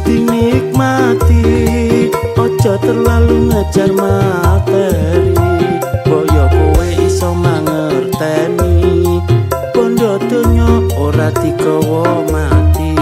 dinikmati, ojo terlalu ngejar materi. Boyo kowe iso mangerteni, bondo donya ora digawa mati.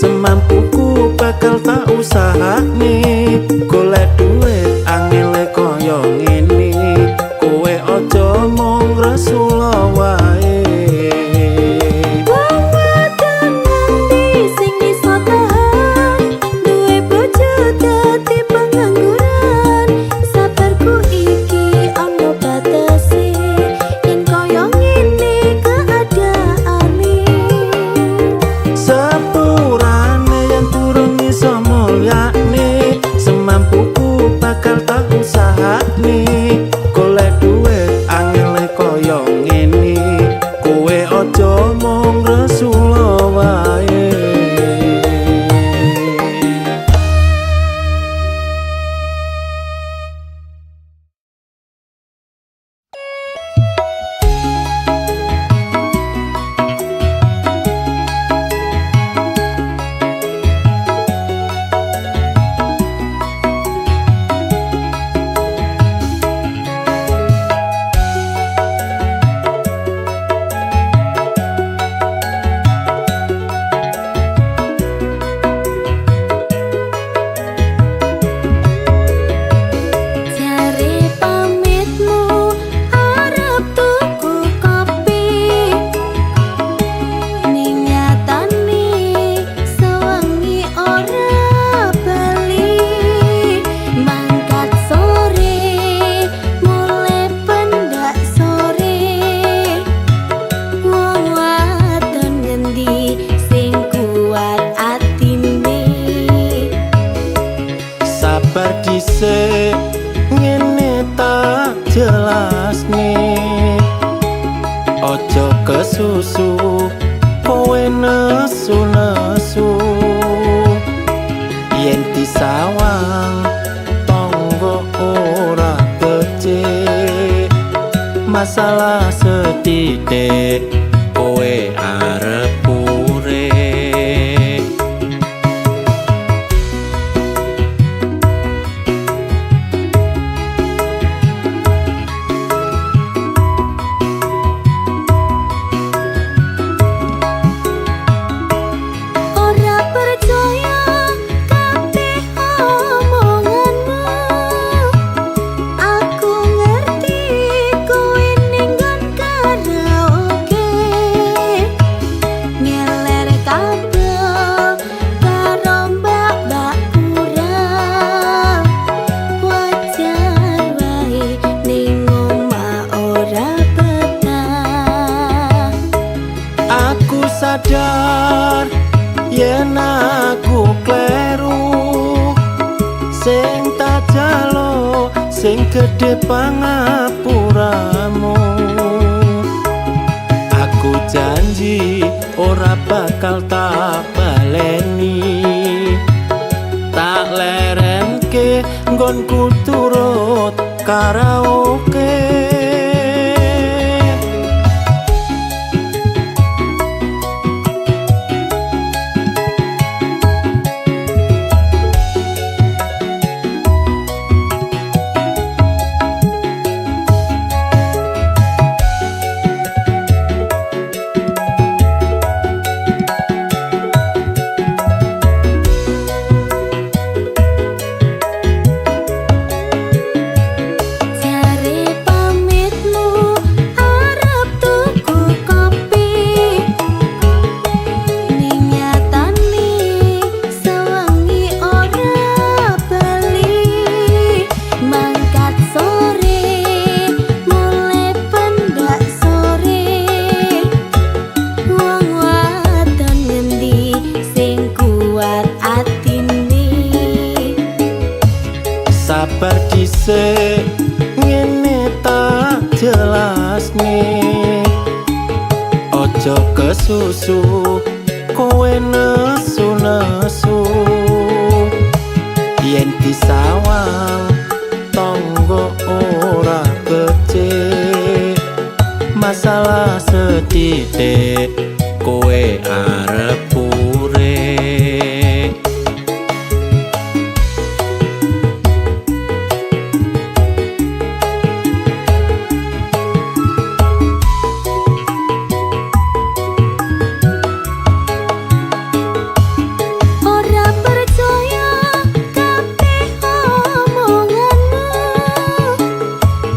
Semampuku bakal tak usahane, golek duit angele koyo ngene, kowe ojo mung resula wae. Wong wadon ngendi sing iso tahan, duwe bojo dadi pengangguran. Sabarku iki ana batese, yen koyo ngene keadaane. Semampuku bakal tak usahane, golek duit angele koyo ngene, kowe ojo mung resula wae. Sabar dhisik ngene tak jelasne, ojo kesusu kowe nesu-nesu. Yen disawang tonggo ora becik, masalah sethithik kowe arep urip. Sadar yen aku kleru, sing tak jalo sing gedhe pangapuramu. Aku janji ora bakal tak baleni, tak lerenke nggonku turut karaoke. Jare dhisik ngene tak jelasne ojo kesusu kowe nesu-nesu yen disawang tonggo ora becik masalah setitik kowe arep urip Ora percaya kabeh omonganmu.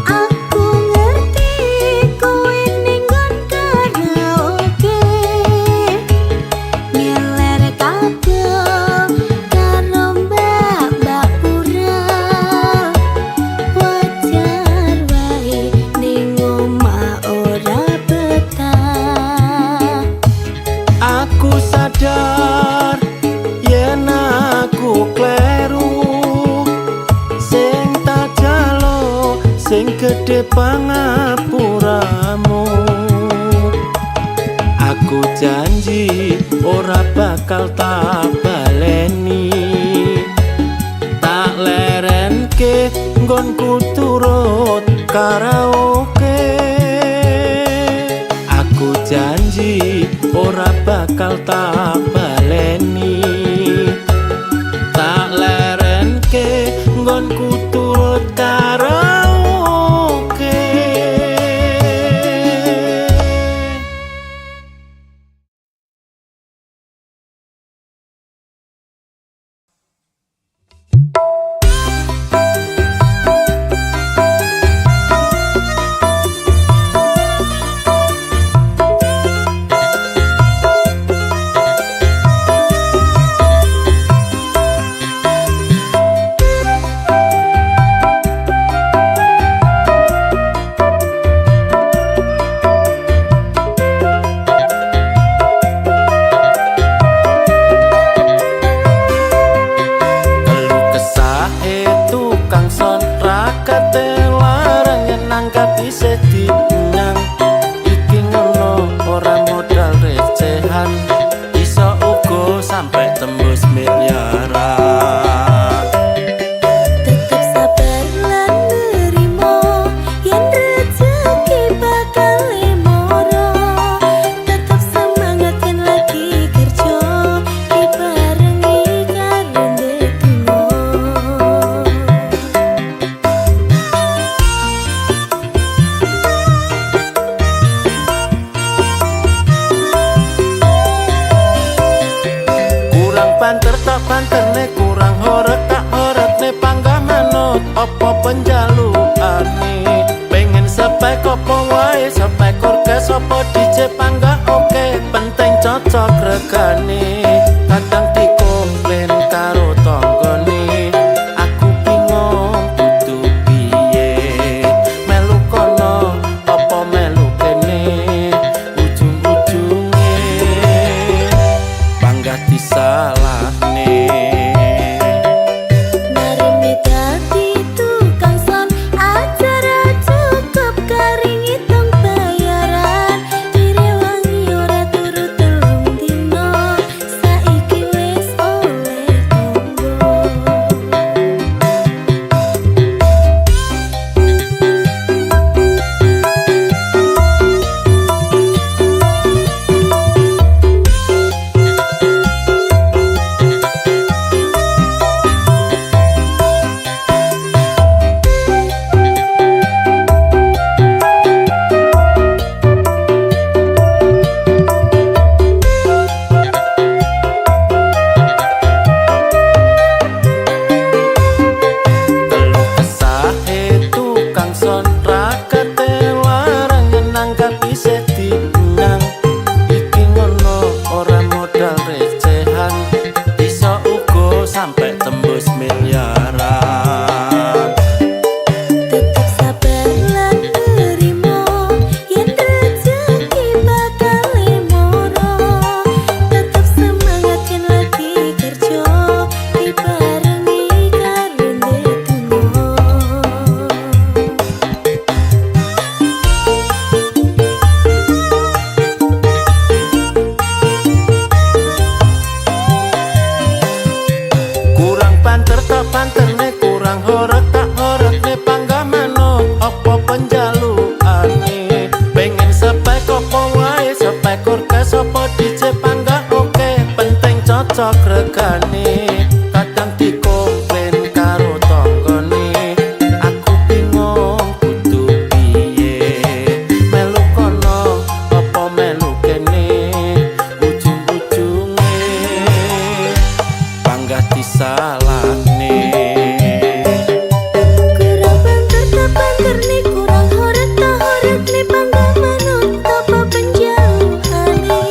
Aku ngerti kowe ning nggon karaoke. Ngeler kabeh karo mbak-mbak pura. Wajar wae ning omah ora betah. aku sadar yen aku kleru sing tak jalo sing gedhe pangapuramu aku janji ora bakal tak baleni tak lerenke nggonku turut karaoke aku janji ora bakal tak baleni tak lerenke nggonku turut karaoke. Keluh kesah tukang son rakate larang yen nangkap isih dinang iki ngono ora modal recehan iso uga sampe tembus miliaran. Tetep sabar lan nerimo yen rezeki bakal lemoro. Tetep semangat yen lagi kerja dibarengi karo ndedonga. Kurang banter tak banterne kurang horeg tak horegne panggah manut apa penjalukane pengen sepek apa wae sepek orkes apa DJ panggah oke penting cocok regane kadang dikomplain karo tanggane aku bingung kudu piye melu kono apa melu kene ujung-ujunge panggah disalahne. Marine dadi tukang son acara cukup kari ngitung bayaran. Direwangi ora turu telung dino saiki wis oleh tonggo. banter tak banterne kurang horeg tak horegne panggah manut apa penjalukane pengen spek apa wae spek orkes apa DJ panggah oke penting cocok regane kadang dikomplain karo tanggane aku bingung kudu piye melu kono apa melu kene ujung-ujunge panggah disalahne. Kurang banter tak banter nih, kurang horeg tak horeg nih, panggah manut apa penjauhane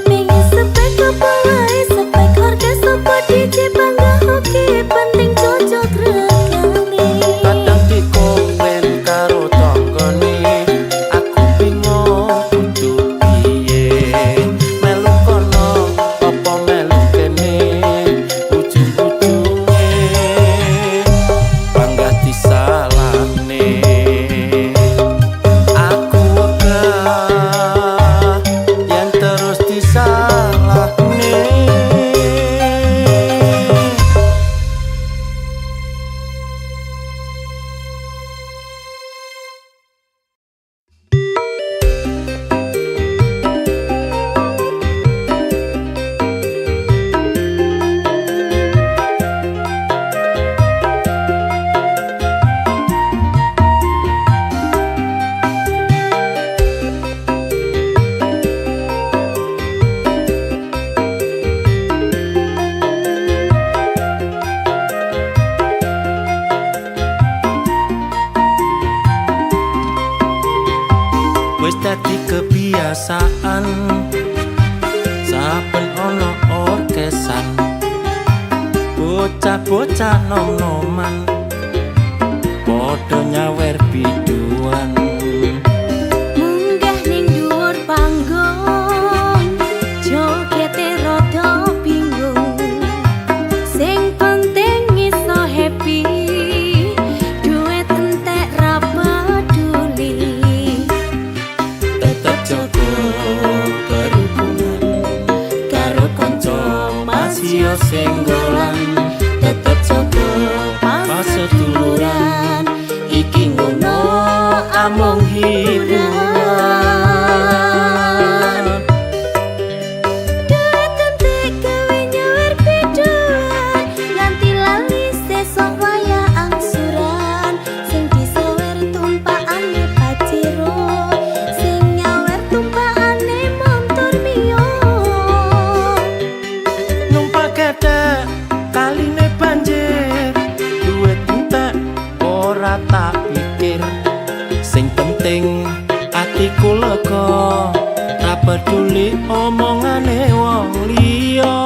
pengen spek apa wae spek orkes apa DJ panggah oke penting cocok regane Kadang dikomplain karo tanggane aku bingung kudu piye melu kono apa melu kene ujung-ujunge panggah disalahne aku wegah yen terus disalahne. Wis dadi kebiasaan saben ana orkesan bocah-bocah nom-noman padha nyawer biduan munggah ning dhuwur panggung jogete rada bingung sing penting iso happy duit entek ra peduli tetep jaga kerukunan karo kanca masih senggolan tetep jaga paseduluran iki ngono amung hiburan. duit entek gawe nyawer biduan nganti lali sesuk waya angsuran sing disawer tumpakane paciro sing nyawer tumpakane montor mio Numpak gedhe kaline banjir duit entek ora tak pikir sing penting atiku lega ra peduli omongane wong liya.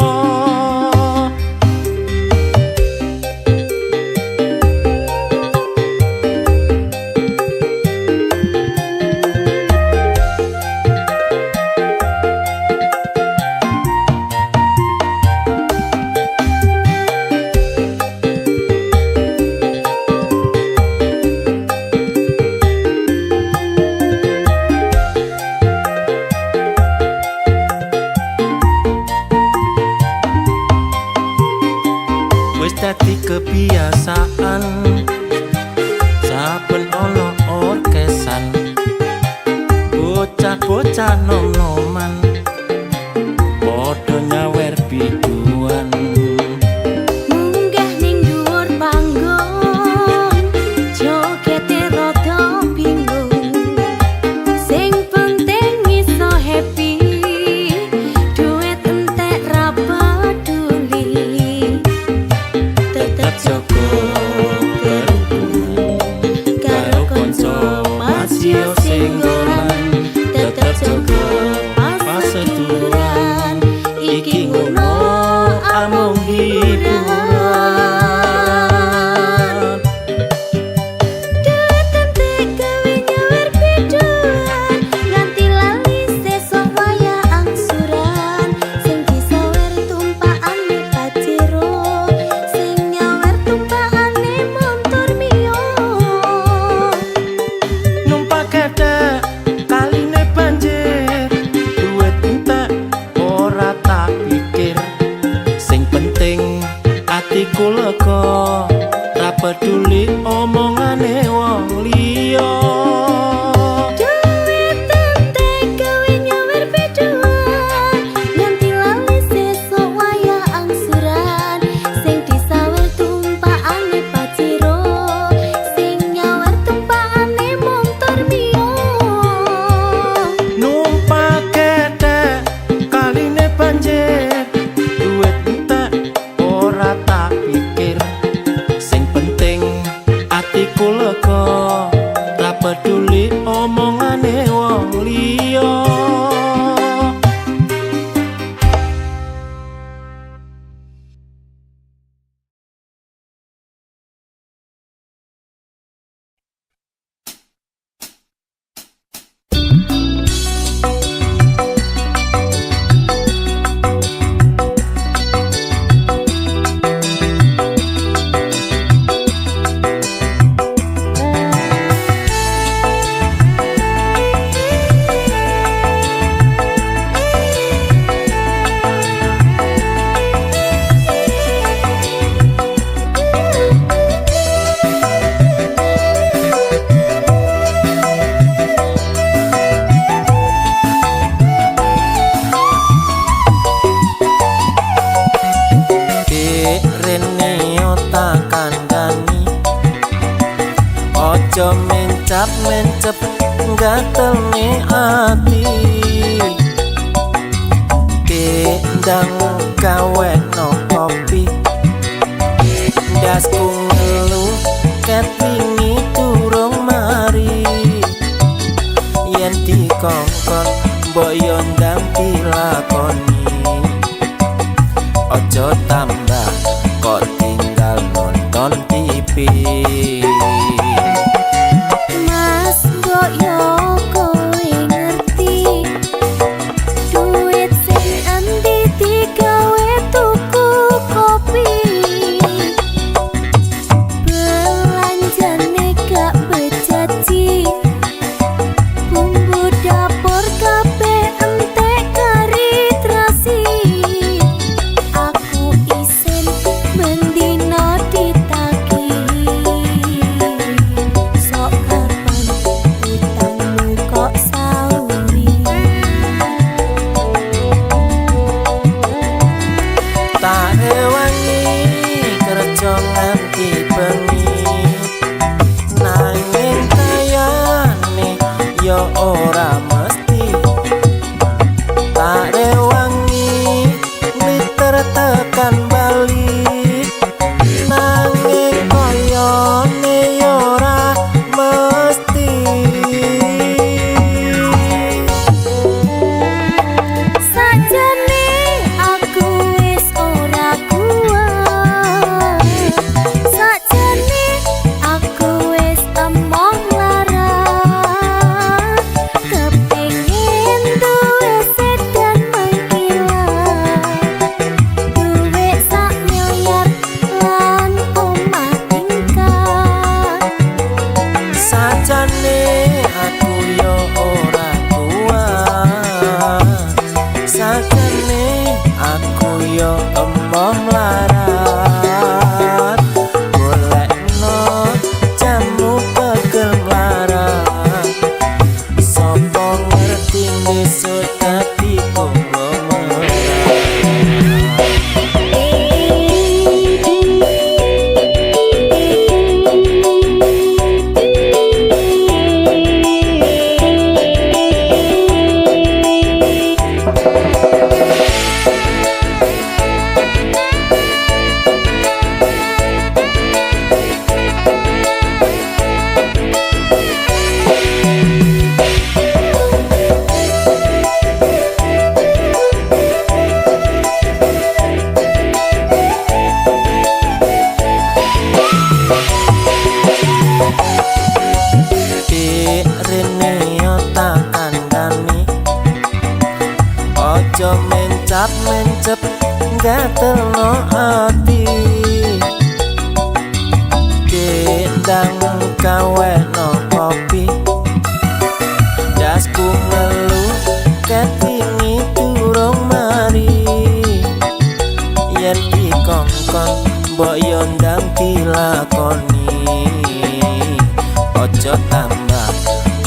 Wis dadi kebiasaan saben ana orkesan bocah-bocah nom-noman padha nyawer biduan munggah ning dhuwur panggung jogete rada bingung sing penting iso happy duit entek ra peduli tetep jaga kerukunan karo kanca masih senggolan tetep jaga paseduluran iki ngono amung hiburan duit entek gawe nyawer biduan nganti lali sesuk waya angsuran sing disawer tumpakane paciro sing nyawer tumpakane montor mio numpak gedhe kaline banjir duit entek ora tak pikir sing penting atiku lega ra peduli omongane wong liya. Atiku lega ra peduli omongane wong liya. Ojo mencap-mencep gatelne ati, kendang gawe no kopi, dasku ngelu ket wingi durung mari. Yen dikongkon mbok yo ndang dilakoni, ojo tambah kok tinggal nonton TV. Ora mesti tak rewangi liter tekan balik, nanging koyone ora mesti. Sajane aku wis ora kuat, sajane aku wis emong lara. mbok yo ndang dilakoni. Ojo tambah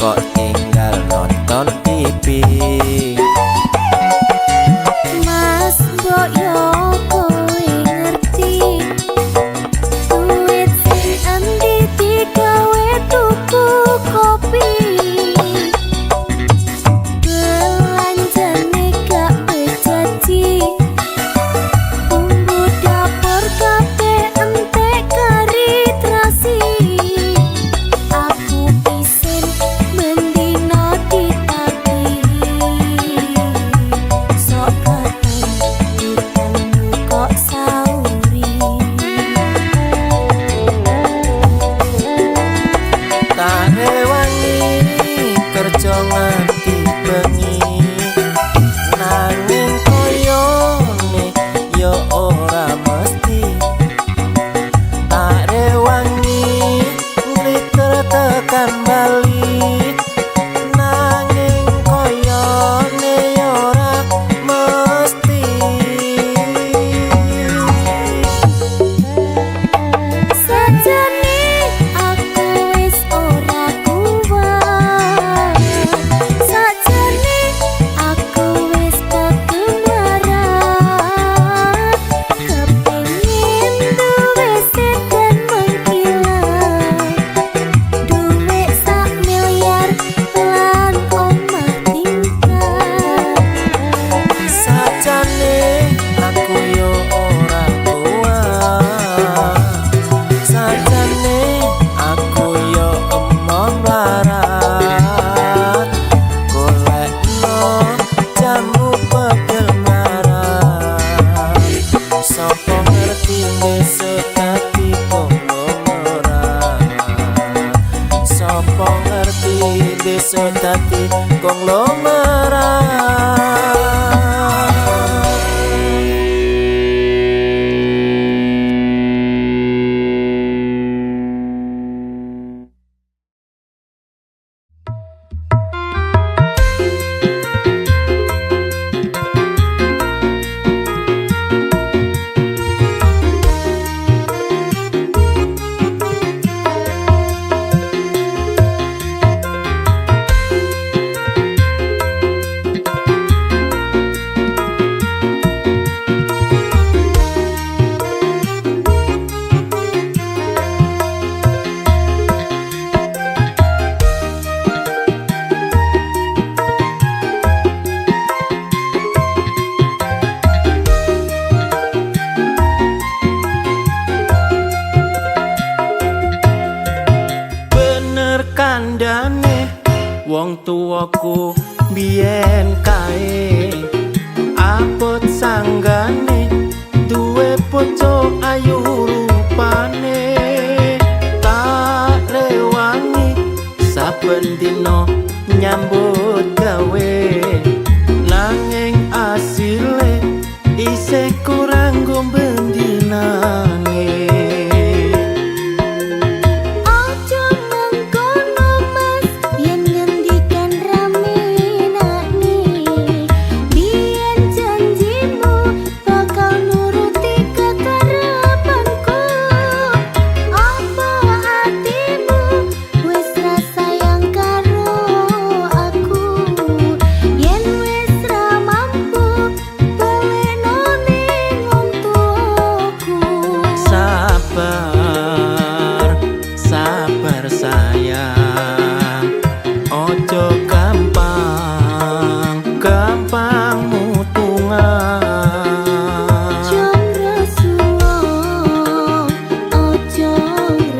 kok tinggal nonton TV. Mas mbok yo kowe ngerti duit sing endi digawe tuku kopi. Belanjane gak bejaji, bumbu dapur kabeh entek kari terasi. Aku isin mendino ditagih, sok keteng utangmu kok sauri. Tak rewangi kerja nganti bengi, nanging koyone yo ora mesti. Tak rewangi ngliter tekan bali, nanging koyone yo ora mesti. Sajane aku wis ora kuat, sajane aku wis kegemaran, kepengin duwe sedan mengkilat, duwe 1 miliar lan omah tingkat. Sajane aku yo ora kuat, sajane aku yo emon larat, golekno jamu pedemaran. Sopo ngerti besok dadi konglomerat, sopo ngerti besok dadi konglomerat. Bener kandhane wong tuwaku biyen kae, abot sanggane duwe bojo ayu rupane. Tak rewangi saben dina nyambut gawe, nanging asile isih kurang gombendinane. Ojo mengkono mas, yen ngendikan rame nakne. Biyen janjimu bakal nuruti kekarepanku. Apa hatimu wis ra sayang karo aku? Yen wis ra mampu balekno ning wong tuaku. Sabar, sabar sayang, ojo gampang, gampang mutungan. Jom Rasulullah, ojo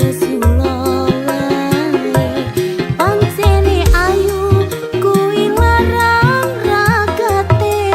Rasulullah lali. Pancene ayu kuwi larang ragate.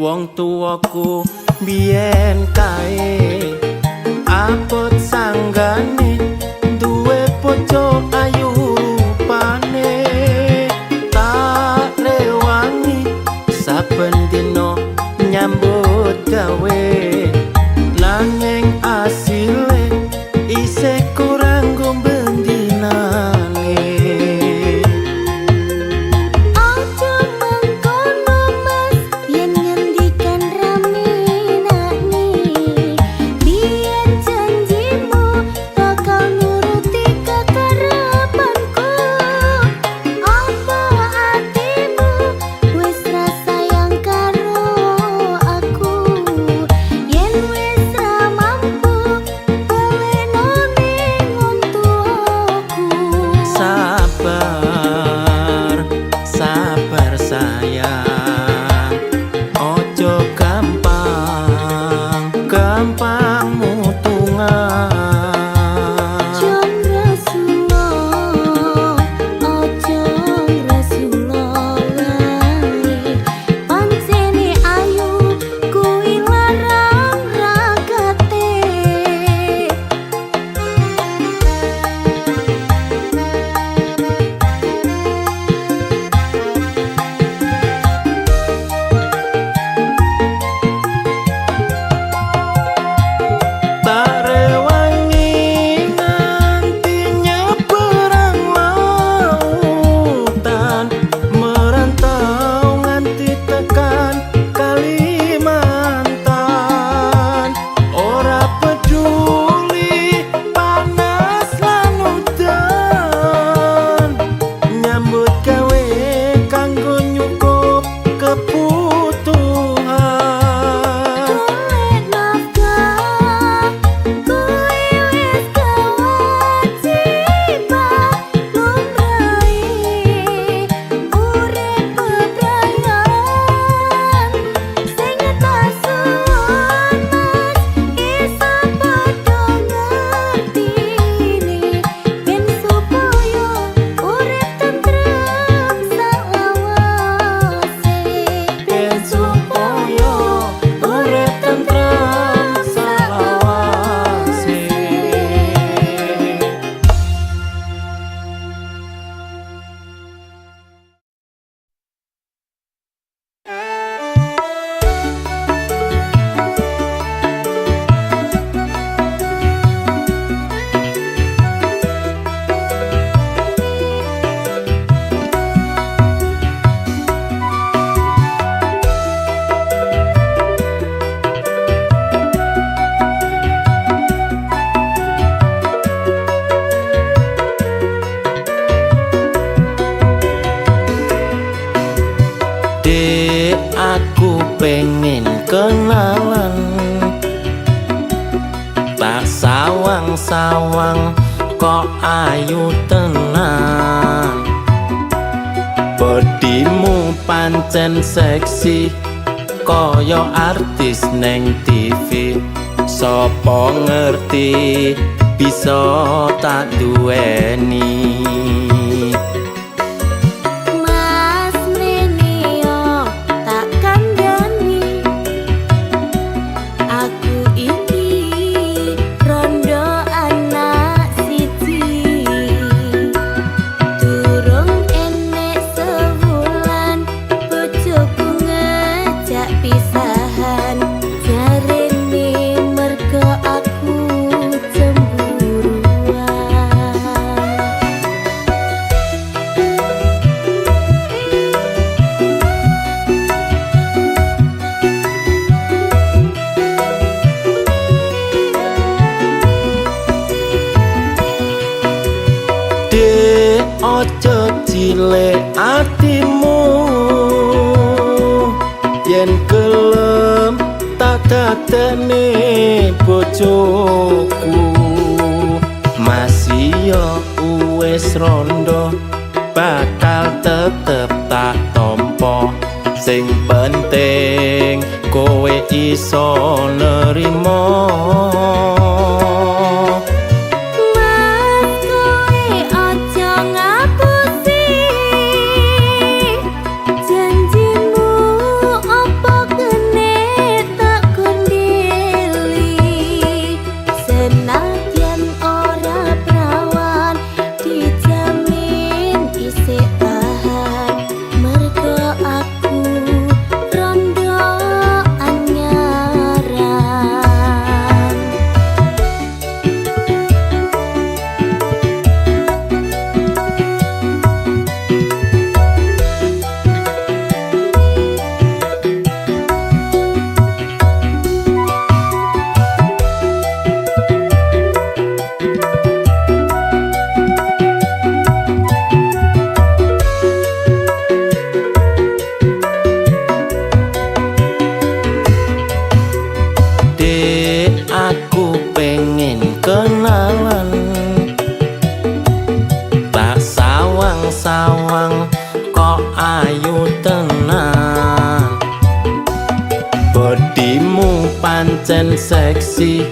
wong tuwaku biyen kae abot sanggane duwe bojo ayu pane tak rewangi saben dina nyambut gawe nanging asile isih kurang gombendinane. Ojo mengkono mas yen ngendikan rame nakni biyen janjimu bakal nuruti kekarepanku apa atimu wis rasayang karo aku yen wis ra mampu baleno ning wong tuaku. Sabar, sabar sayang, ojo gampang, gampang mutungan. Jon Rasulullah, ojo Rasulullah lali pancene ayu kuwi larang ragate. Tak rewangi nganti nyeberang lautan merantau nganti tekan Kalimantan ora peduli panas lan udan nyambut gawe kanggo nyukup kebutuhan. Golek nafkah kuwi wis kewajiban lumrahe urip bebrayan sing tak suwun mas iso padha ngertine ben supaya urip tentrem salawase. Ben supaya urip tentrem salawase. Dek, aku pengen kenalan tak sawang-sawang kok ayu tenan bodimu pancen seksi koyo artis neng TV sopo ngerti bisa tak duweni. Mas mrene yo tak kandhani aku iki rondo anak siji durung enek sewulan bojoku ngejak pisahan jarene mergo aku cemburuan. Dek, ojo cilik atimu yen gelem tak dadekne bojoku masih yo wis rondo bakal tetep tak tompo sing penting kowe iso nerimo. Mas kowe aja ngapusi janjimu apa kene lawang kok ayu tenang. Bodimu pancen seksi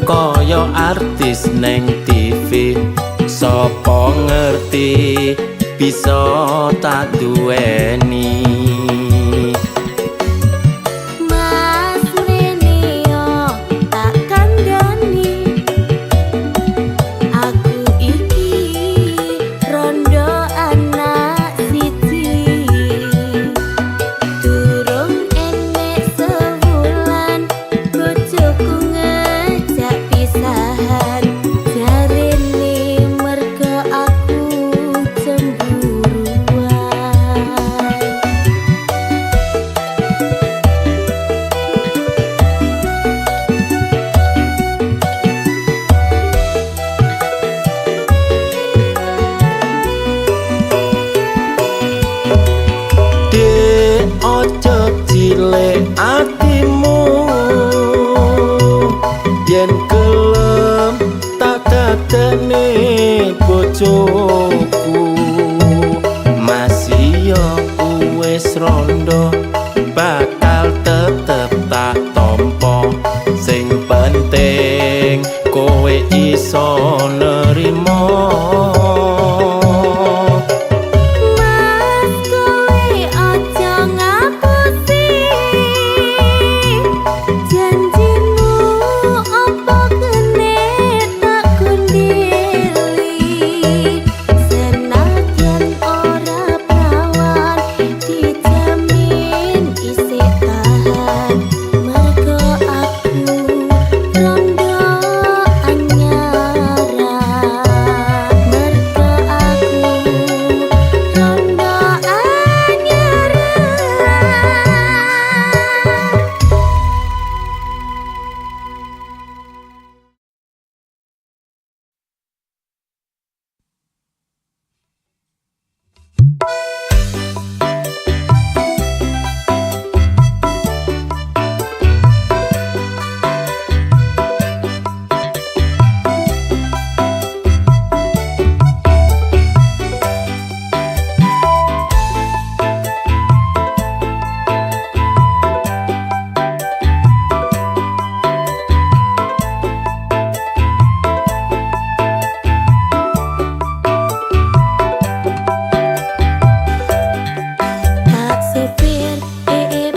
koyo artis neng TV. Sopo ngerti bisa tak duweni. Mas Lenio tak kandani, aku iki rondo anak siji. Durung enek sewulan bojoku ngejak pisahan. Jarene mergo aku cemburuan. Dek ojo cilik atimu, yen gelem tak dadekne bojoku. Masih yo wis rondo bakal tetep tak tompo. Sing penting kowe iso nerimo. Mas kowe aja ngapusi janjimu, apa kene tak kundili. Senajan ora prawan dijamin isih tahan. Mergo aku rondo anyaran. Mergo aku rondo anyaran. Pak sopir,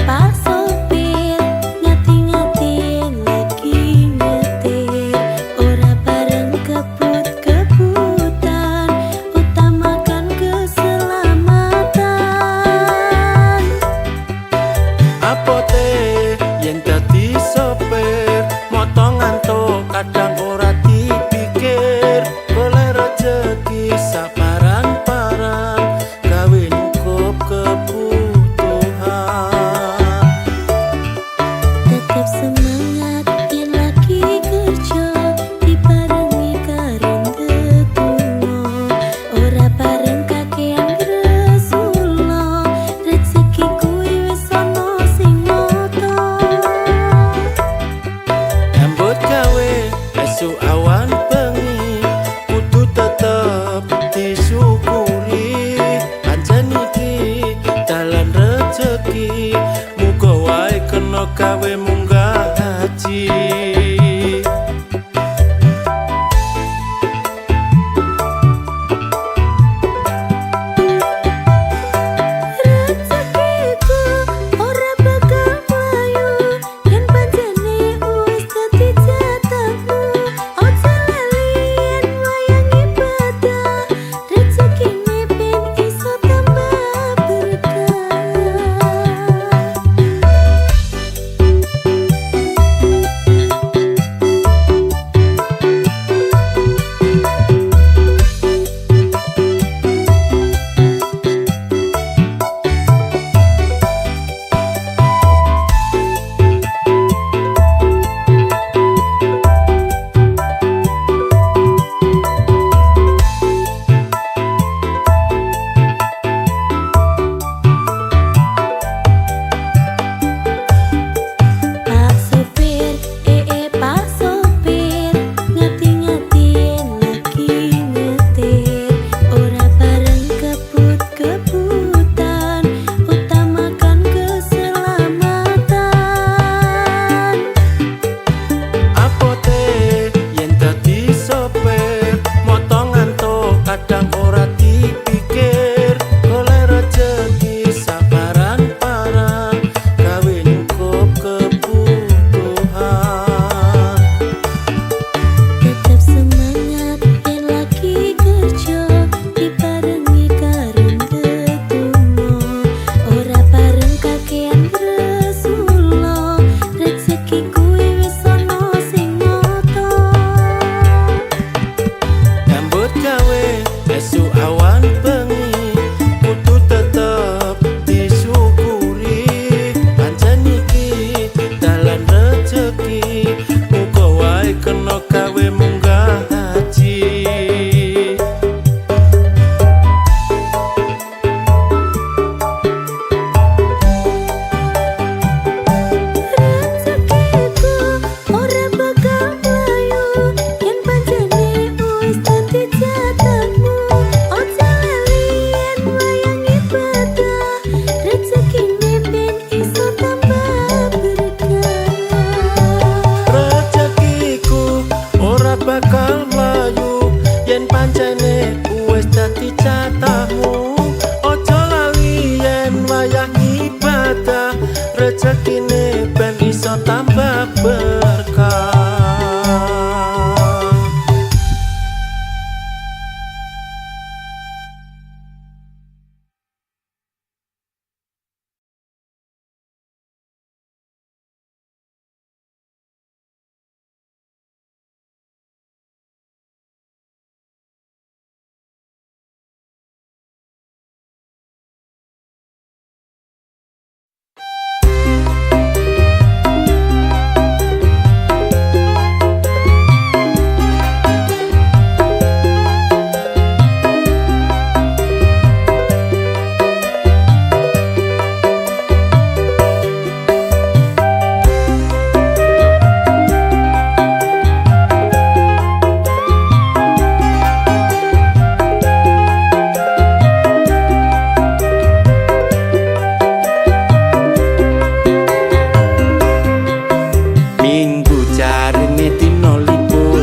Pak sopir, ngati-ngatiin lagi nyetir. Ora bareng kebut-kebutan, utamakan keselamatan. Apote yen dadi sopir moto ngantuk kadang ora dipikir. Boleh rejeki saparan-paran gawe nyukup kebutuhan. Tetap semangat yen lagi kerja, dibarengi karo ndedonga. Ora bareng kakean gresula, rezeki kuwi wis ana sing nata. Nyambut gawe esuk awan bengi kudu tetep disyukuri. Pancen iki dalan rejeki, muga wae kena gawe munggah haji. Rezekiku ora bakal mlayu yen pancene wis dadi jatahmu. Ojo lali yen wayang ibadah, rezekine ben iso tambah berkah. kebutan, utamakan keselamatan. Apote yen dadi sopir moto ngantuk kadang ora dipikir, golek rejeki sabaran parang gawe nyukup kebutuhan. Tetap semangat yen lagi kerja, dibarengi karun ketumo, ora bareng kakean Rasulullah, rezeki kuwi wis ana sing ngoto. Nyambut gawe esuk awan bengi kudu tetep disyukuri, pancen iki dalan rejeki, muga wae kena gawe munggah haji. Rezekiku ora bakal mlayu yen pancene wis dadi jatahmu. Ojo lali yen wayang ibadah, rezekine ben iso tambah berkah. Rezekiku ora bakal mlayu yen pancene wis dadi jatahmu. Ojo lali yen wayah ibadah, rezekine ben iso tambah berkah. Minggu jarine dino libur,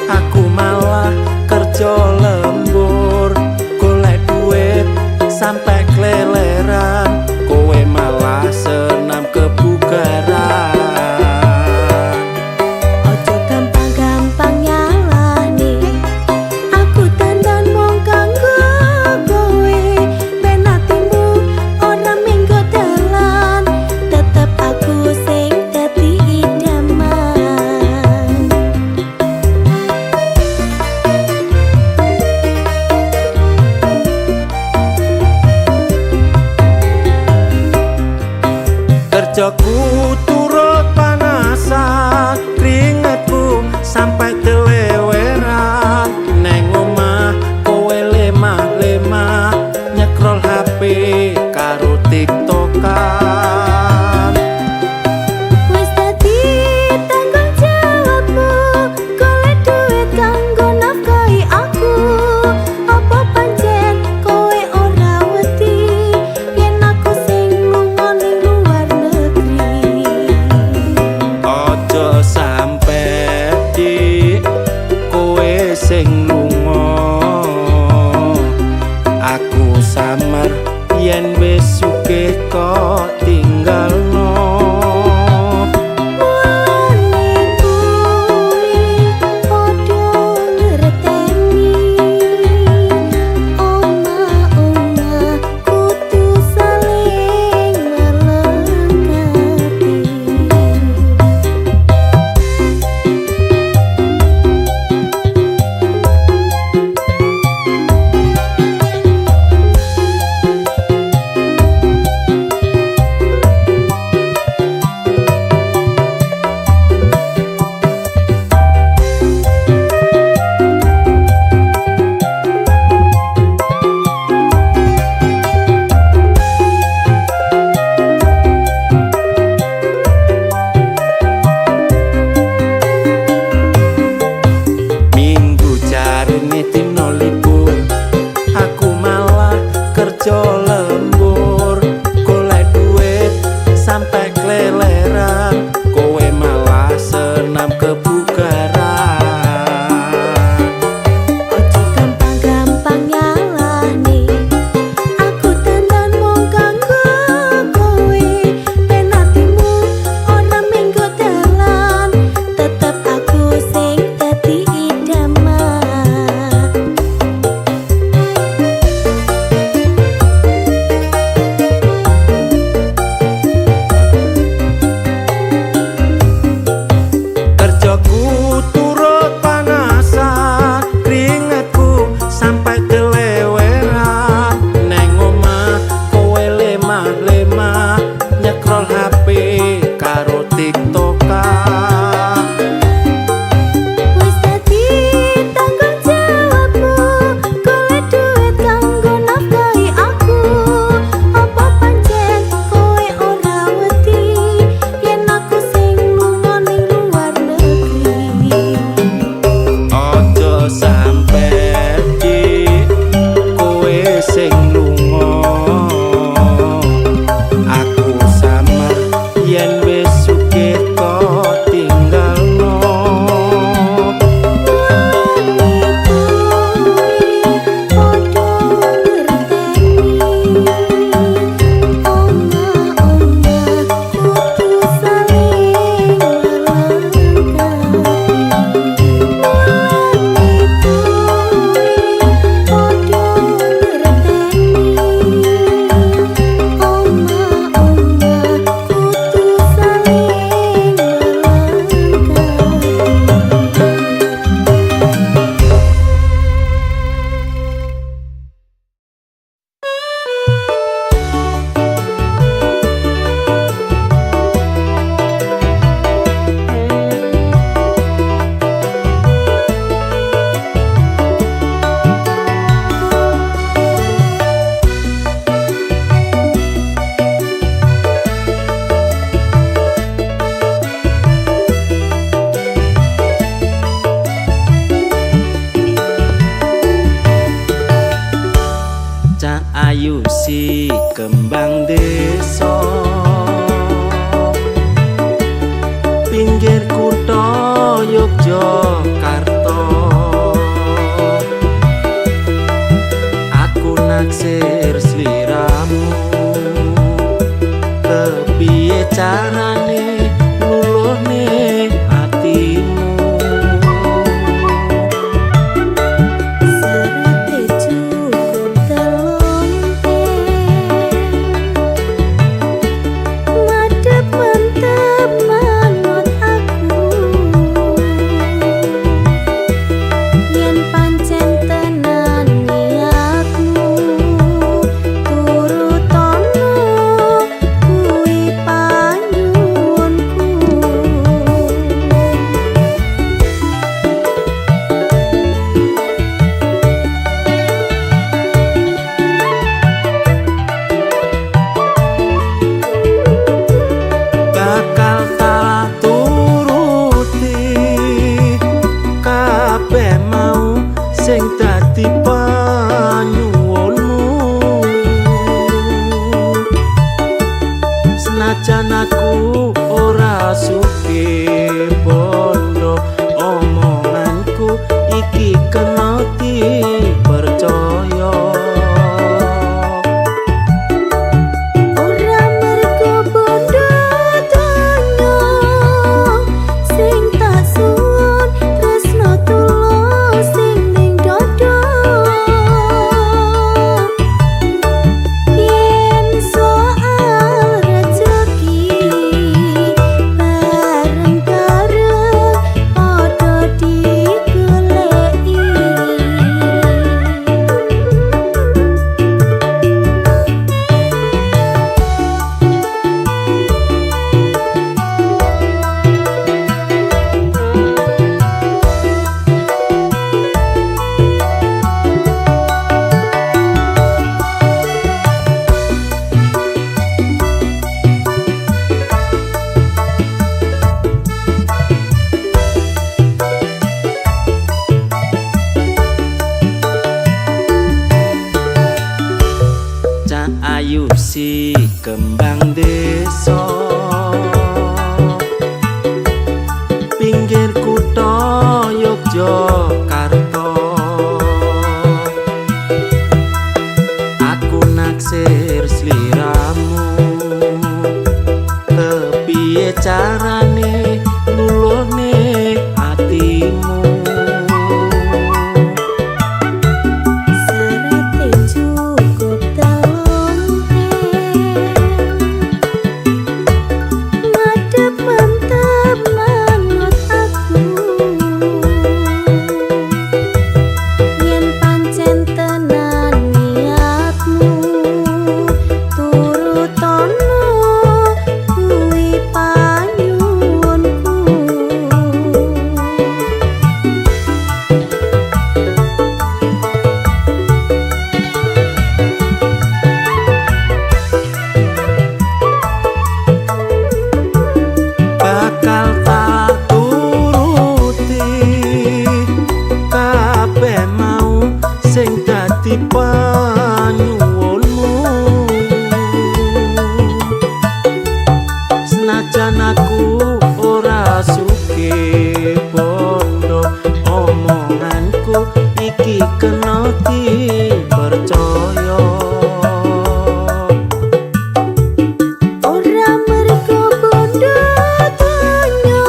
aku malah kerja lembur, golek duit sampai keleleran, kowe malah senam kebugaran. Ojo gampang-gampang nyalahne, aku dandan mung kanggo kowe, ben atimu ora minggo dalan, tetep aku sing dadi idaman. Kerjaku turut panasan, keringetku sampai teleweran, neng omah kowe lemah-lemah nyekrol HP karo TikTokan. Wis dadi tanggung jawabmu, golek duit kanggo nafkahi aku. Apa pancen kowe ora wedi yen aku sing lunga ning luar negeri? Ojo sampe dik kowe sing lunga, aku samar yen wis sugih kok tinggalno. Mulane kuwi padha ngerteni, omah-omah kudu saling ngelengkapi. kerja lembur golek duit sampai keleleran kowe malah senam kebugaran. Ojo gampang-gampang nyalahne, aku tenan mung kanggo kowe. Ben atimu ora minggu dalan, tetep aku sing dadi idaman. Kerjaku turut panasan keringetku sampai keleweran neng omah kowe lemah-lemah nyekrol HP karo TikTokan. Wis dadi tanggung jawabmu, golek duit kanggo nafkahi aku. Apa pancen kowe ora wedi yen aku sing lunga ning luar negeri? Ojo sampe di kowe sing lunga aku samar yen wis sugih kok tinggalno. Podo ngerteni, omah-omah kudu saling Cah ayu si kembang desa pinggir kutha Yogyakarta. Aku naksir sliramu kepiye carane luluhne atimu. Serate cukup telonten, madhep mantep manut aku. Yen pancen tenan niatmu, turutono kuwi panyuwunku. Bakal tak turuti kabeh mau sing dadi panyuwunmu. Senajan aku ora sugih bondo omonganku iki kena dipercaya. Ora mergo bondo donya sing tak suwun, tresno tulus sing ning dada. Yen soal rejeki ayu si kembang desa pinggir kutha Yogyakarta aku naksir sliramu kepiye carane nulune atimu Serate cukup telung madhep mantep manut aku yen pancen tenan niatmu turutono kuwi panyuwunku. bakal tak turuti kabeh mau sing dadi panyuwunmu senajan aku ora sugih bondo omonganku iki kena dipercaya Ora mergo bondo donya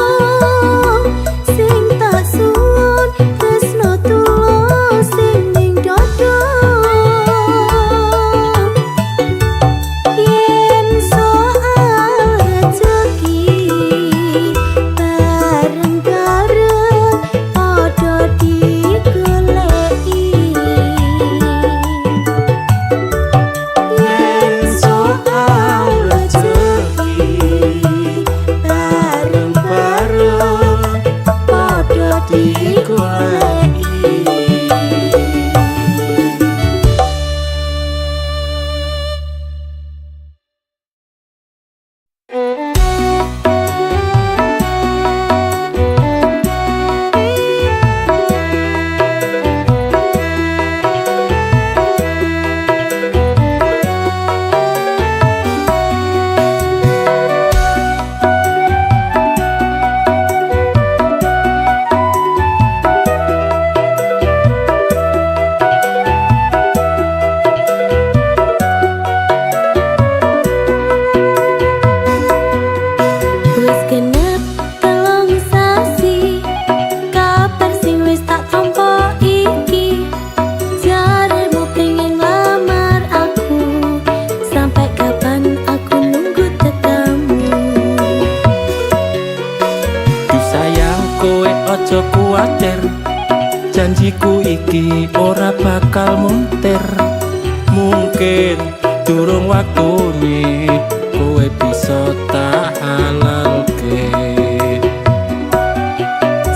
sing tak suwun tresno tulus sing ning dada yen soal rezeki bareng-bareng padha digoleki yen soal rezeki bareng-bareng padha digoleki. Wis genep telung sasi kabar sing wis tak tampa iki jaremu pengen lamar aku sampai kapan aku nunggu tekamu. Duh sayang kowe aja kuwatir janjiku iki ora bakal muntir mungkin durung waktune kowe bisa tak halalke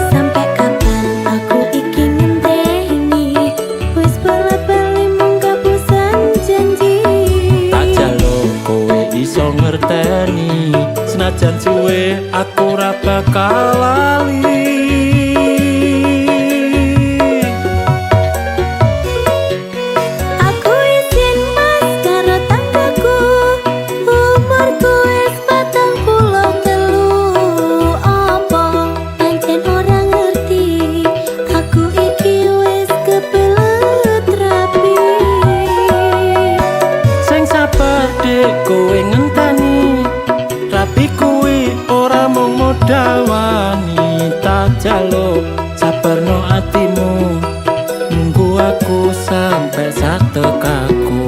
Sampai kapan aku iki ngenteni wis bola-bali mung kapusan janji. tak jaluk kowe iso ngerteni senajan suwe aku ora bakal lali Aku izin mas karo tanggaku umurku wis 43 apa pancen ora ngerti aku iki wis kebelet rapi. sing sabar dek kowe ngenteni rapi kuwi ora mung modal wanita jaluk sabarno atimu nunggu aku sampai satekaku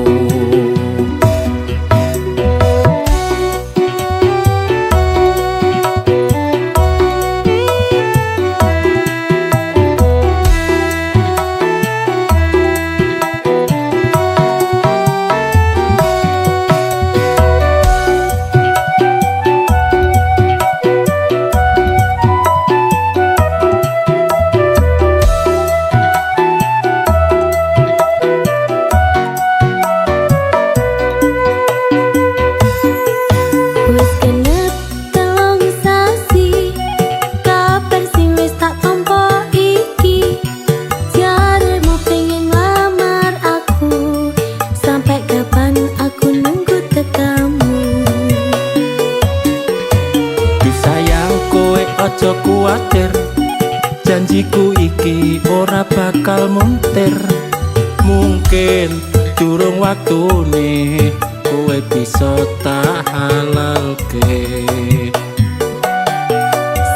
ojo kuatir, janjiku iki ora bakal muntir. Mungkin durung waktune kowe bisa tak halalke.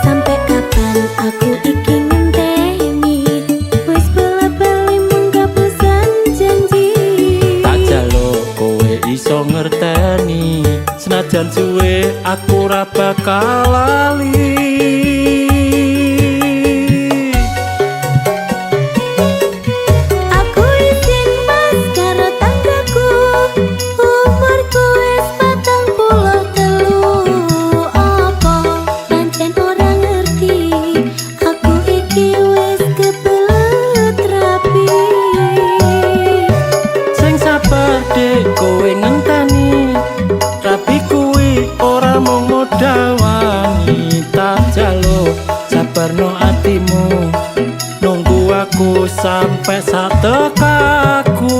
Sampai kapan aku iki ngenteni, wis bola-bali mung kapusan janji. Tak jaluk kowe iso ngerteni, senajan suwe aku ora bakal lali. Aku izin mas karo tanggaku, umurku wis 43. Apa pancen ora ngerti, aku iki wis kebelet rapi. Sing sabar dek kowe ngenteni, rapi kuwi ora mung modal wangi. Tak jaluk sabarno atimu, nunggu aku sampai satekaku.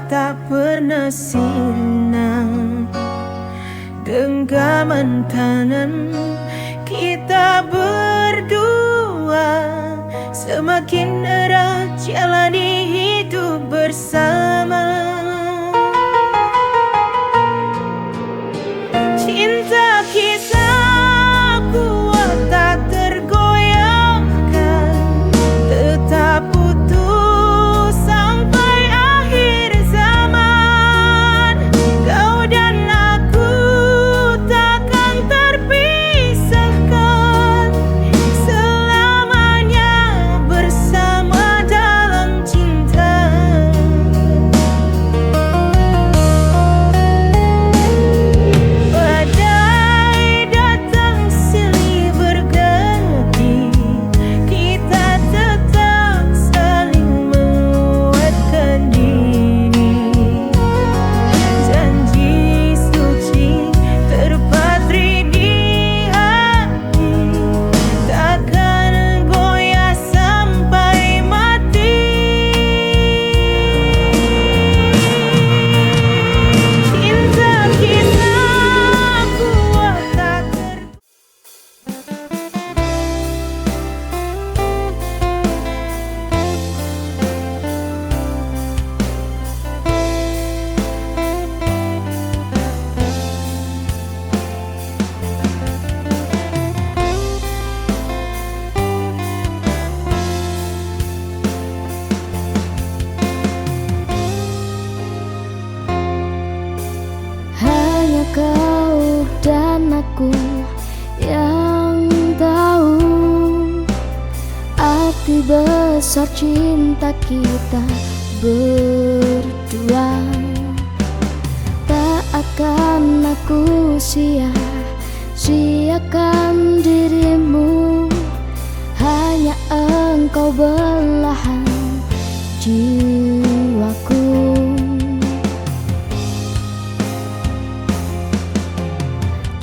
tak pernah sinar. Genggaman tangan kita berdua semakin erat jalani hidup bersama. Cinta kisah kuat tak tergoyahkan, tetap utuh sampai akhir zaman. Kau dan aku takkan terpisahkan, selamanya bersama dalam cinta. Badai datang silih berganti, kita tetap saling menguatkan diri. Janji suci terpatri di hati, takkan goyah sampai mati. Cinta kita kuat tak hanya kau dan aku yang tahu arti besar cinta kita berdua. Tak akan aku sia-siakan dirimu, hanya engkau belahan jiwaku.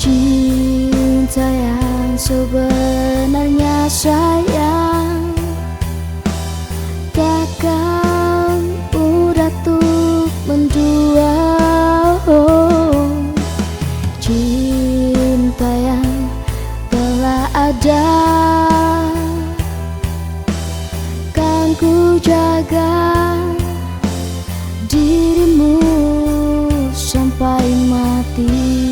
Cinta yang sebenarnya sayang takkan mudah untuk mendua. Cinta yang telah ada kan ku jaga dirimu sampai mati.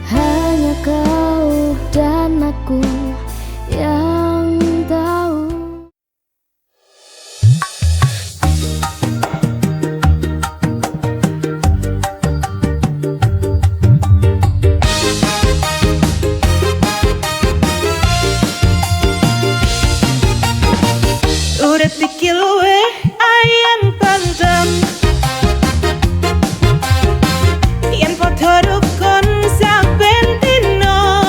Hanya kau dan aku yang tahu. Udah tikil we ayam pantam, yang foto dukun sapentino.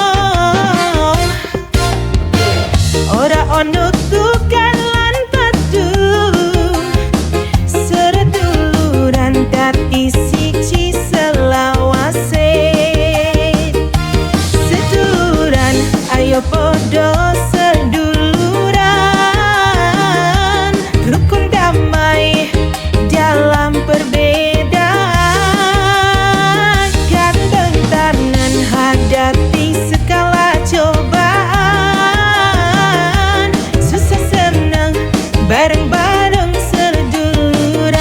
Ora ono tukan lan padu, seduluran dadi siji selawase. Seduluran ayo podo seduluran, rukun damai dalam perbedaan. Gandeng tangan hadapi segala cobaan, susah senang bareng-bareng seduluran.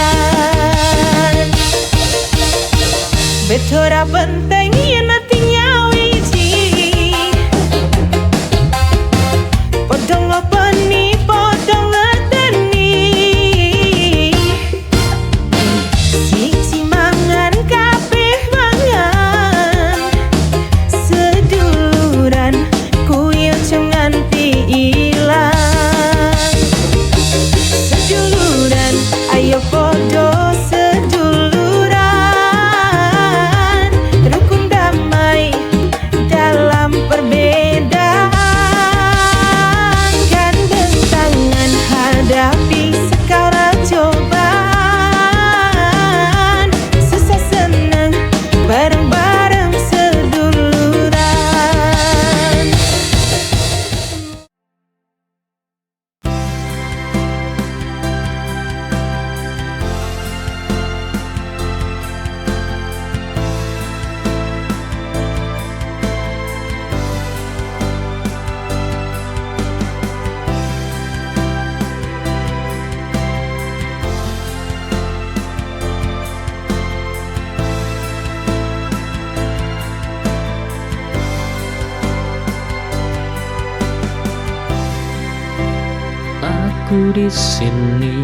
Betora penting yen artinya wiji, podong ngopeni podong ngerteni. Siji mangan kabeh mangan, seduluran kuil jangan ilang. Seduluran ayo podo seduluran, Aku di sini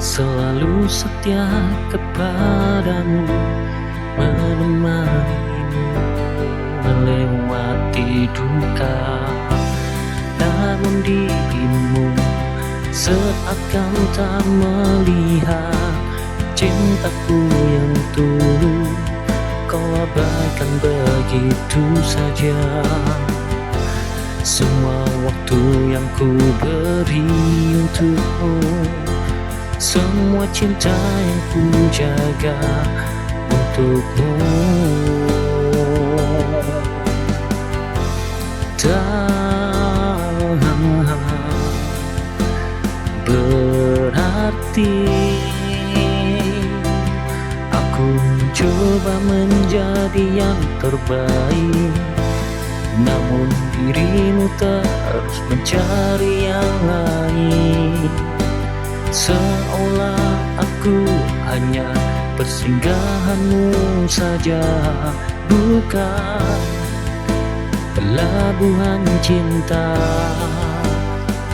selalu setia kepadamu, menemanimu melewati duka. Namun dirimu seakan tak melihat cintaku yang tulus, kau abaikan begitu saja. Semua waktu yang ku beri untukmu, semua cinta yang ku jaga untukmu, tak berarti. Aku mencoba menjadi yang terbaik, namun dirimu terus mencari yang lain. Seolah aku hanya persinggahanmu saja, bukan pelabuhan cinta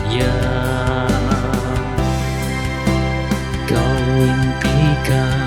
yang kau impikan.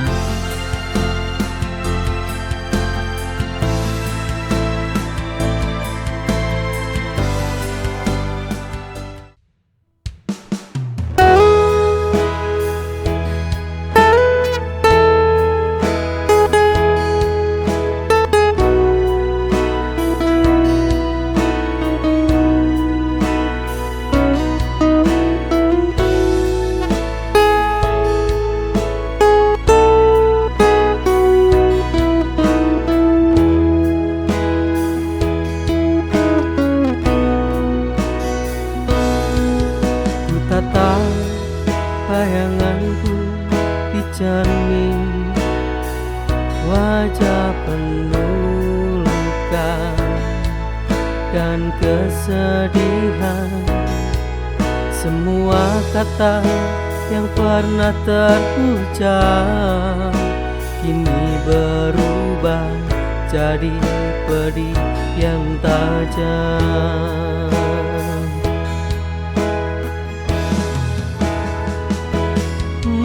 Tatap bayanganku di cermin, wajah penuh luka dan kesedihan. Semua kata yang pernah terucap kini berubah jadi pedih yang tajam.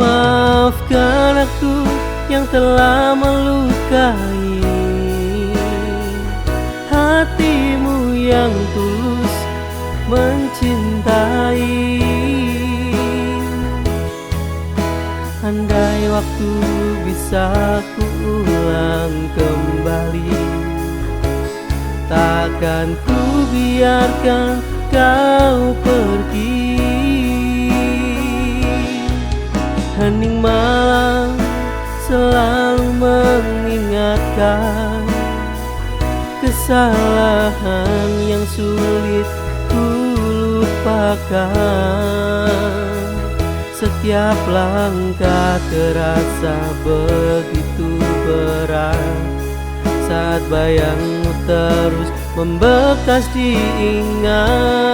Maafkan aku yang telah melukai hatimu yang tulus mencintai. Andai waktu bisa ku ulang kembali, takkan ku biarkan kau pergi. Hening malam selalu mengingatkan kesalahan yang sulit ku lupakan. Setiap langkah terasa begitu berat saat bayangmu terus membekas diingat.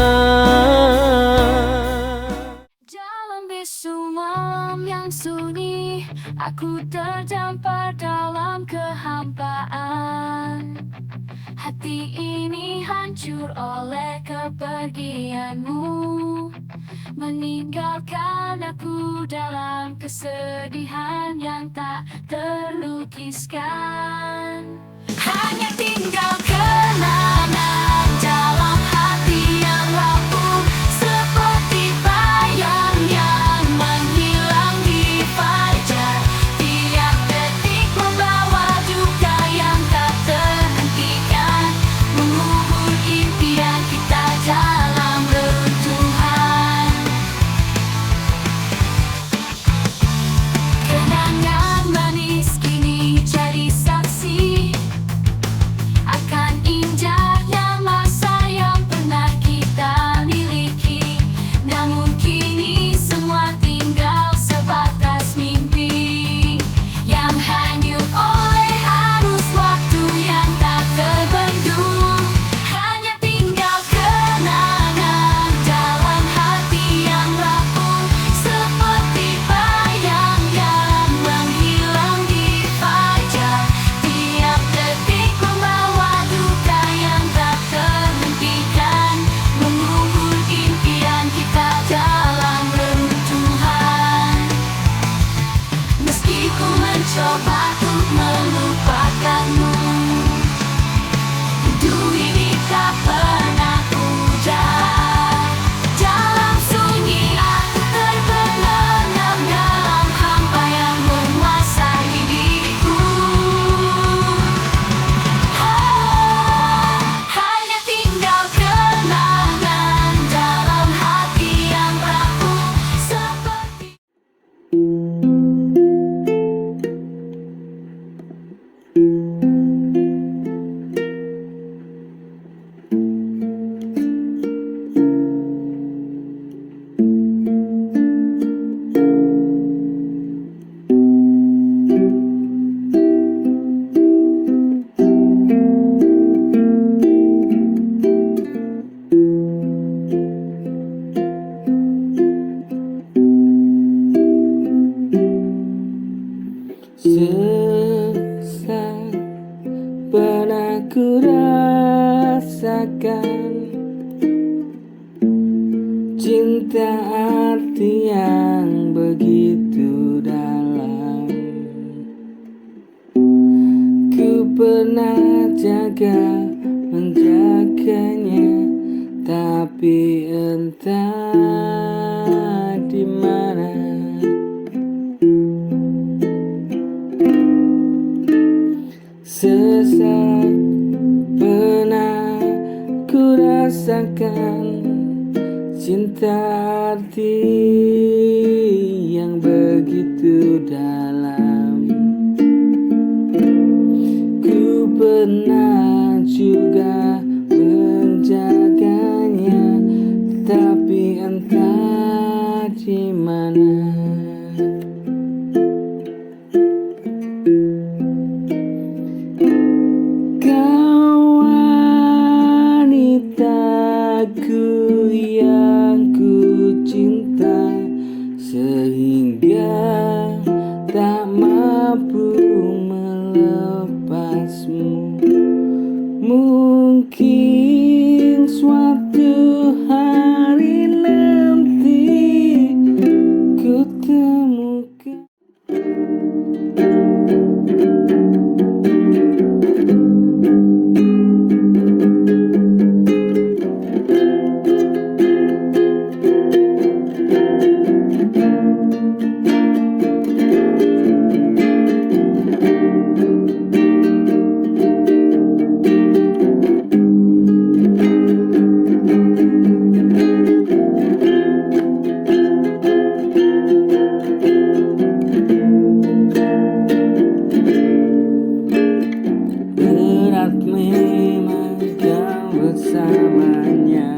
Yang sunyi, aku terdampar dalam kehampaan. Hati ini hancur oleh kepergianmu, meninggalkan aku dalam kesedihan yang tak terlukiskan. Hanya tinggal kenangan dalam hati yang rapuh, seperti bayang yang menghilang di fajar. Tiap detik membawa duka yang tak terhentikan, mengubur impian kita dalam reruntuhan. Kenangan manis kini jadi saksi Sesak pernah ku rasakan, cinta arti yang begitu dalam. Ku pernah jaga menjaganya, tapi entah di mana. Sesak pernah ku rasakan, cinta arti yang begitu dalam. Ku pernah juga menjaganya, tapi entah di mana. Kau wanitaku yang ku cinta, sehingga tak mampu melepasmu. Mungkin suatu hari nanti ku temukan. Berat memang kau bersamanya,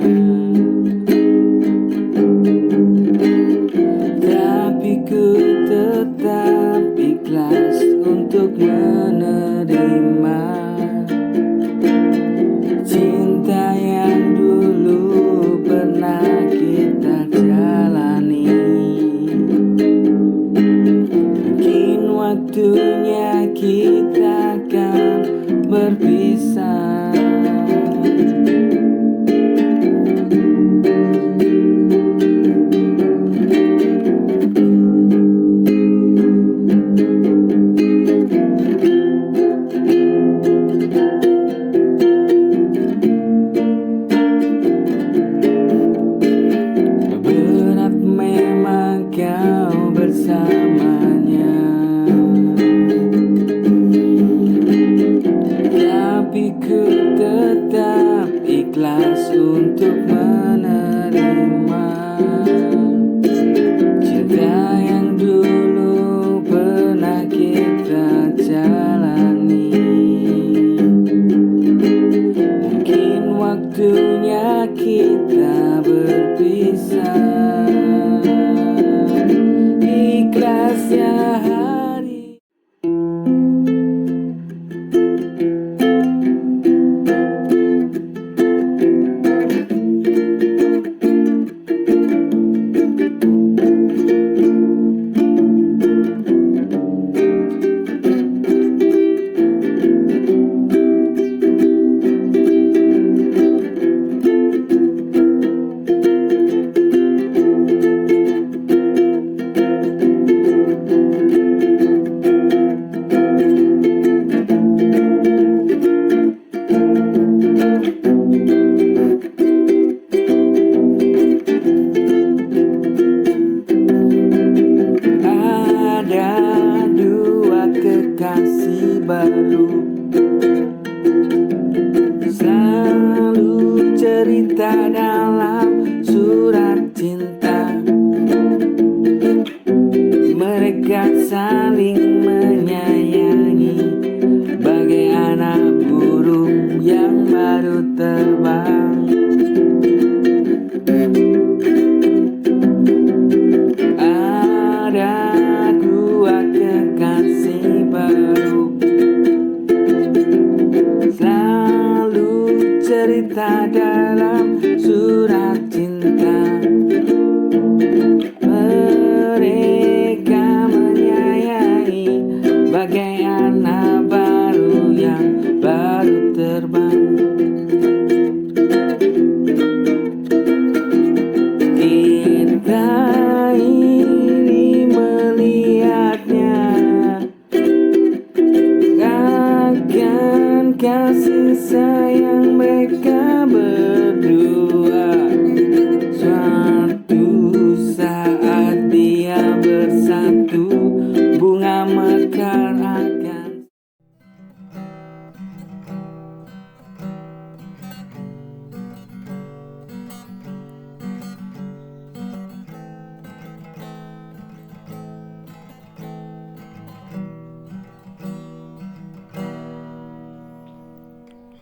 tapi ku tetap ikhlas untuk menerima cinta yang dulu pernah kita jalani. Mungkin waktunya kita akan berpisah. Berat memang kau bersamanya, tapi ku tetap ikhlas untuk menerima cinta yang dulu pernah kita jalani. Mungkin waktunya kita berpisah. Ikhlasnya hari. Ada dua kekasih baru, selalu cerita dalam surat cinta. Mereka saling menyayangi, terbang. Ada dua kekasih baru, selalu cerita dalam surat cinta. Mereka menyayangi bagai anak baru yang baru terbang. Kita ini melihatnya, akan kasih sayang mereka berdua. Suatu saat dia bersatu, bunga mekar akan.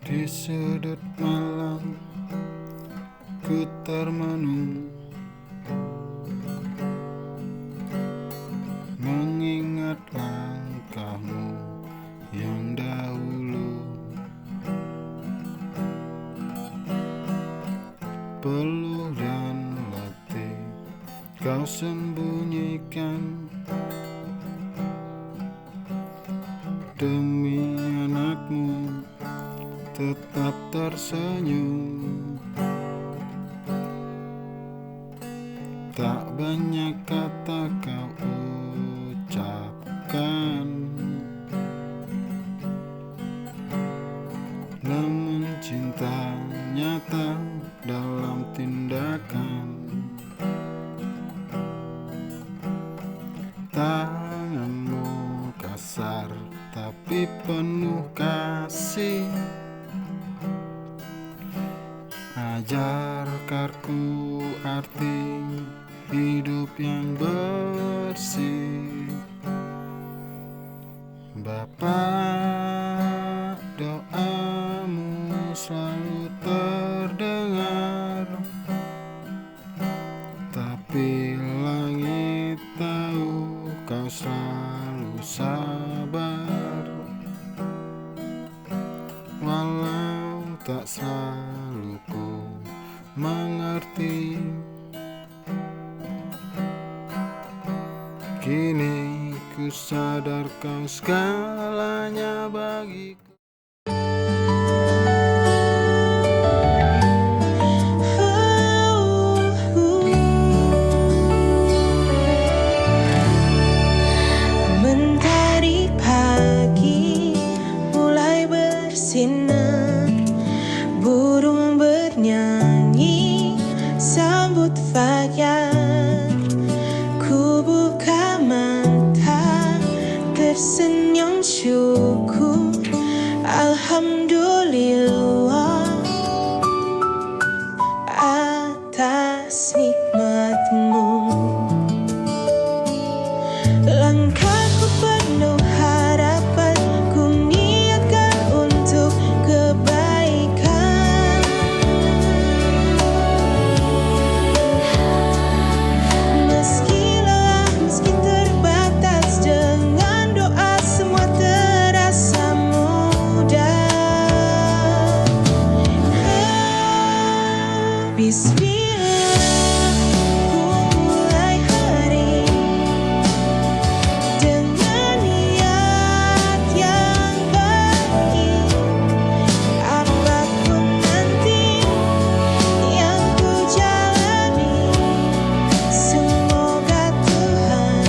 Di sudut malam ku termenung, mengingat langkahmu yang dahulu. Peluh dan letih kau sembunyikan demi anakmu tetap tersenyum. Tak banyak kata kau ucapkan, namun cinta nyata dalam tindakan. Tanganmu kasar tapi penuh kasih, ajarkanku arti hidup yang bersih. Bapa, doamu selalu terdengar, tapi langit tahu kau selalu sabar. Walau tak selalu ku mengerti, kini ku sadar kau segalanya bagiku. Mentari pagi mulai bersinar, burung bernyanyi sambut fajar. Ku buka mata tersenyum syukur, alhamdulillah atas nikmatmu. Langkahku penuh harapan, ku niatkan untuk kebaikan. Meski lelah, meski terbatas, dengan doa semua terasa mudah. Bismillah, ku mulai hari dengan niat yang baik. Apapun nanti yang ku jalani, semoga Tuhan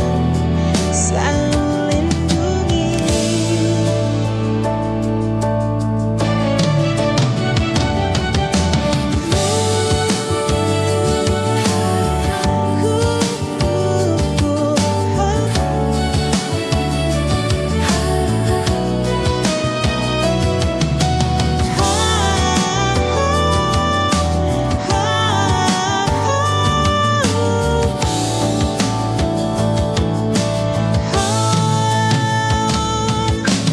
selalu lindungi.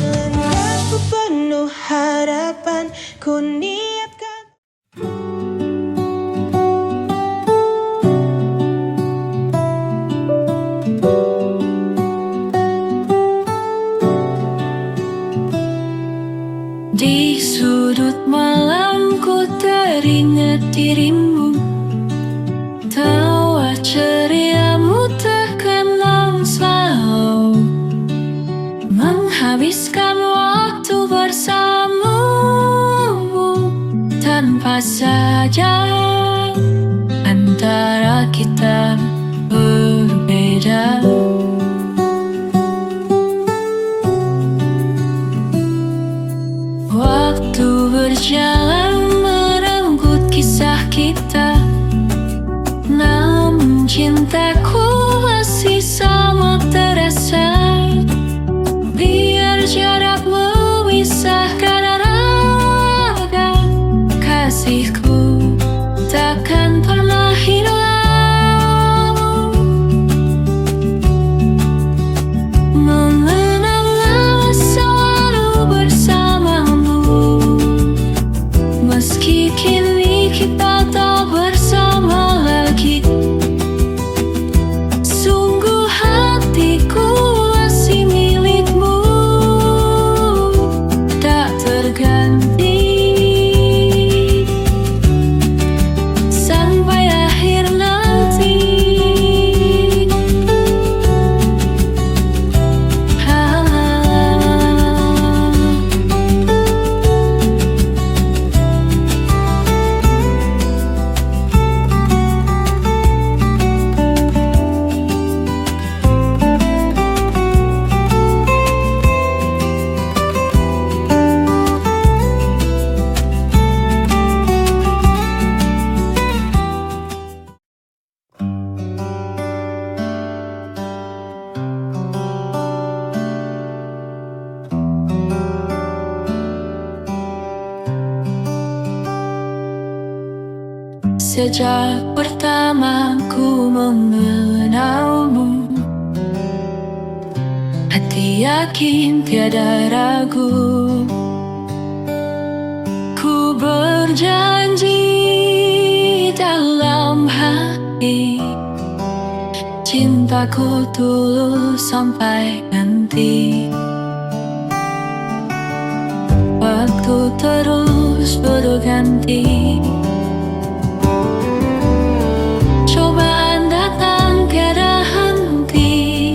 Langkahku penuh harapan, ku niatkan Di sudut malam ku teringat dirimu, tawa ceriamu terkenang selalu menghabiskan waktu bersamamu. Tanpa saja antara kita berbeda. Waktu berjalan merenggut kisah kita, namun cintaku masih sama terasa. Biar jarak memisahkan raga, kasihku takkan pernah hilang. Mengenang selalu bersamamu, meski kini kita tak bersama lagi. Sungguh hatiku masih milikmu, tak terganti sampai akhir nanti. Sejak pertama ku mengenalmu, hati yakin tiada ragu. Ku berjanji dalam hati, cintaku tulus sampai nanti. Waktu terus berganti, cobaan datang tiada henti.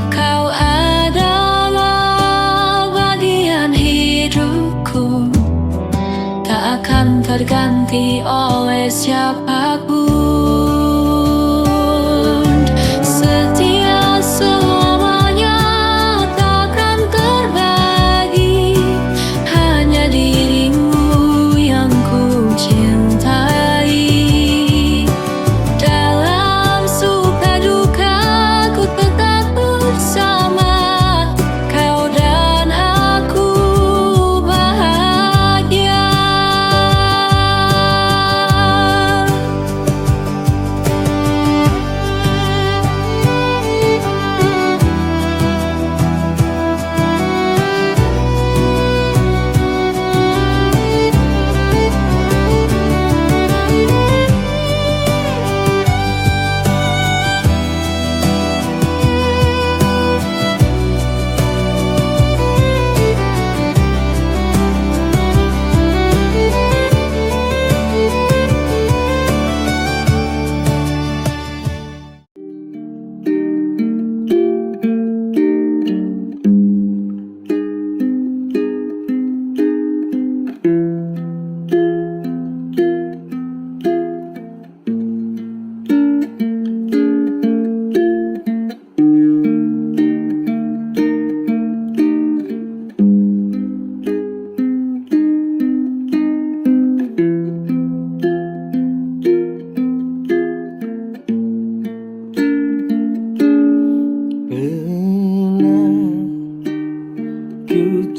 Kau adalah bagian hidupku, tak akan terganti oleh siapapun. Setia selamanya takkan terbagi, hanya dirimu yang ku cintai. Dalam suka duka ku tetap bersama, kau dan aku bahagia.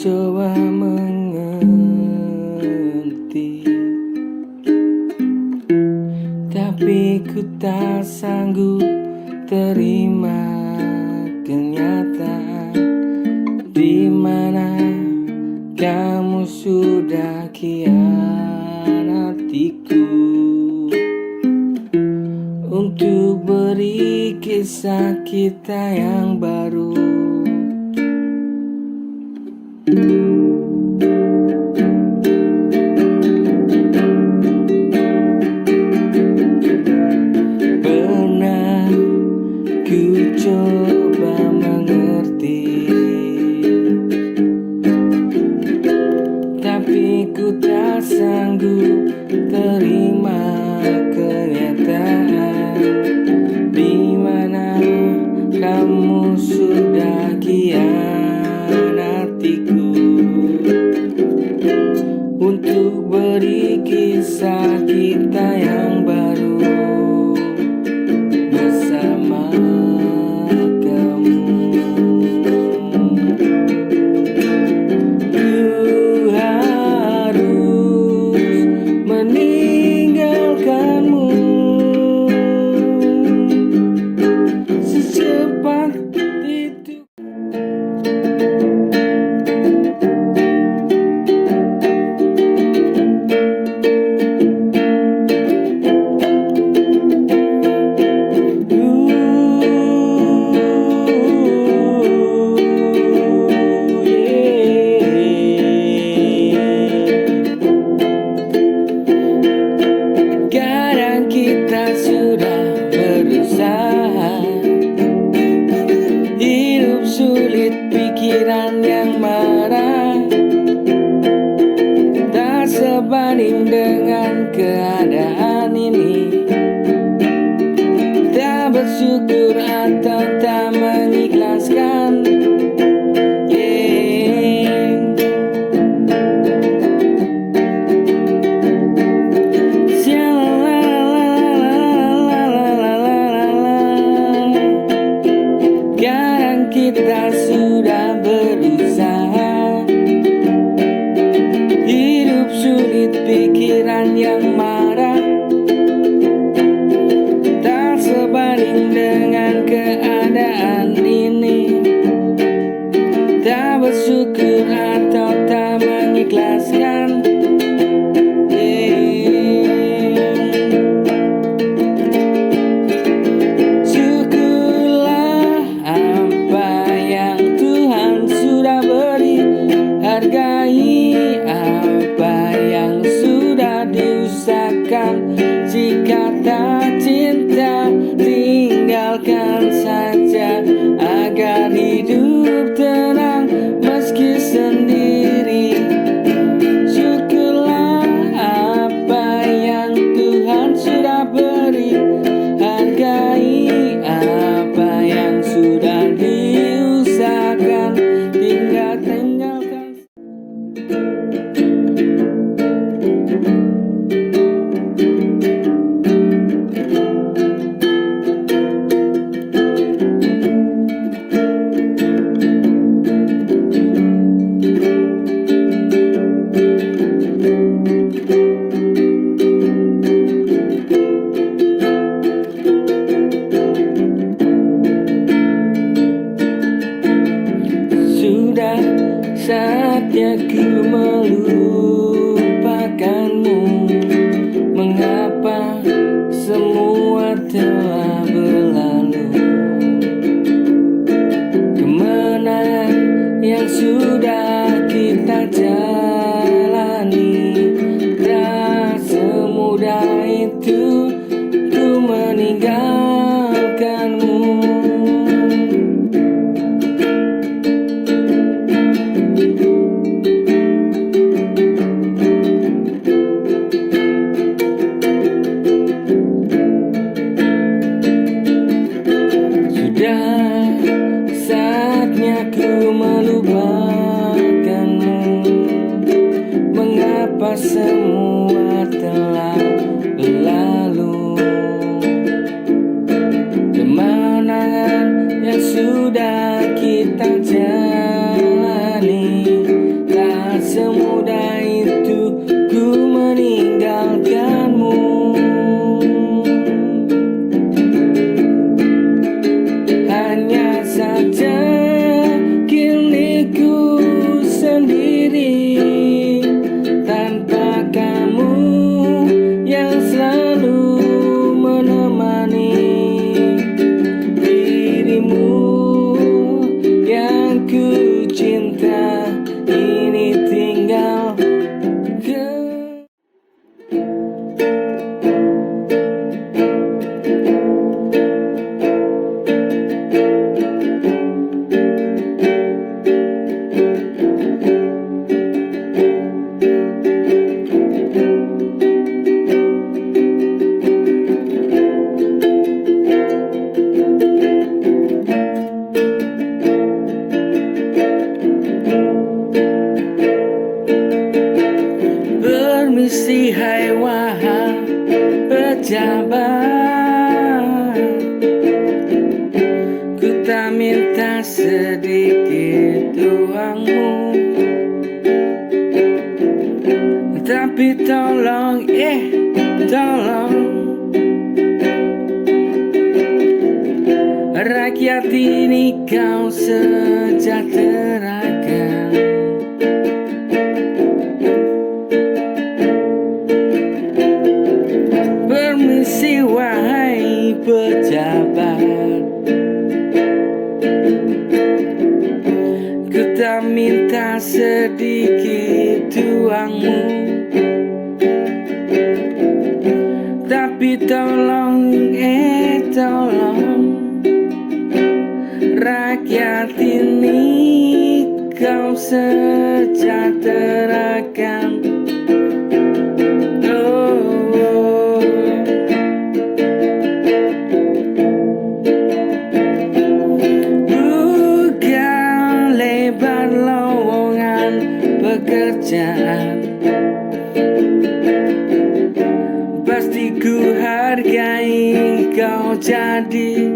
coba mengerti, tapi ku tak sanggup terima kenyataan di mana kamu sudah khianatiku untuk beri kisah kita yang baru. syukur atau tak mengikhlaskan. Syukurlah apa yang Tuhan sudah beri, hargai apa yang sudah diusahakan. Jika tak cinta, tinggalkan saja agar hidup tenang meski sendiri. Syukurlah apa yang Tuhan sudah beri, hargai apa yang sudah diusahakan. Tinggalkan. Sudah saatnya ku melupakanmu. Mengapa semua telah berlalu? Kemenangan yang sudah kita jalani, tak semudah itu ku meninggalkanmu. Saatnya ku melupakanmu. Mengapa semua telah berlalu? Kemenangan yang sudah kita jalani, tak semudah itu ku meninggalkanmu. Hanya saja kini ku sendiri, tanpa kamu yang selalu menemani. Dirimu yang ku cinta ini tinggal permisi, hai wahai pejabat. Ku tak minta sedikit uangmu, tapi tolong, tolong rakyat ini kau sejahterakan. Permisi, wahai pejabat. Ku tak minta sedikit uangmu, tapi tolong, tolong rakyat ini kau sejahterakan. Pekerjaan pasti ku hargai kau jadi